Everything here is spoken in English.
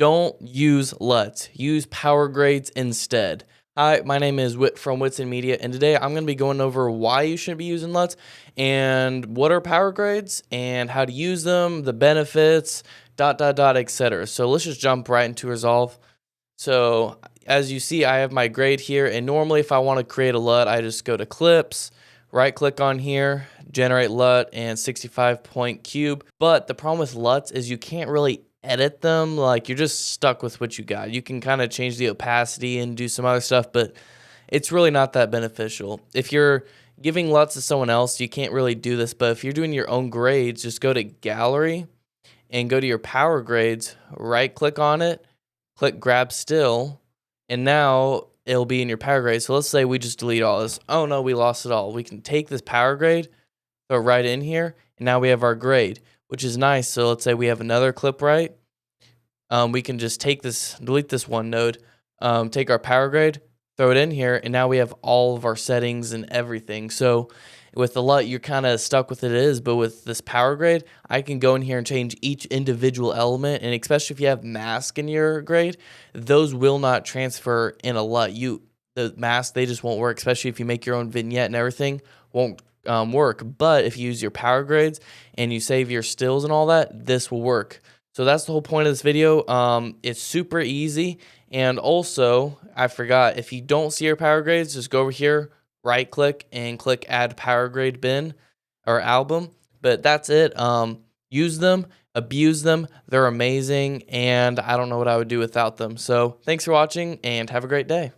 Don't use LUTs. Use PowerGrades instead. Hi, my name is Whit from Whits and Media, and today I'm going to be going over why you shouldn't be using LUTs and what are PowerGrades and how to use them, the benefits, etc. So let's just jump right into Resolve. So as you see, I have my grade here, and normally if I want to create a LUT, I just go to Clips, right click on here, generate LUT and 65-point cube. But the problem with LUTs is you can't really edit them. Like, you're just stuck with what you got. You can kind of change the opacity and do some other stuff, but it's really not that beneficial. If you're giving LUTs to someone else, you can't really do this. But if you're doing your own grades, just go to Gallery and go to your PowerGrades, right click on it, click grab still, and now it'll be in your PowerGrade. So let's say we just delete all this. Oh no, we lost it all. We can take this PowerGrade, throw it right in here, and now we have our grade, which is nice. So let's say we have another clip right. We can just take this, delete this one node, take our PowerGrade, throw it in here, and now we have all of our settings and everything. So with the LUT, you're kind of stuck with it as is, but with this PowerGrade, I can go in here and change each individual element, and especially if you have mask in your grade, those will not transfer in a LUT. The mask, they just won't work, especially if you make your own vignette and everything, won't work. But if you use your PowerGrades and you save your stills and all that, this will work. So that's the whole point of this video. It's super easy. And also, I forgot, if you don't see your PowerGrades, just go over here, right click and click add PowerGrade bin or album. But that's it. Use them, abuse them. They're amazing. And I don't know what I would do without them. So thanks for watching and have a great day.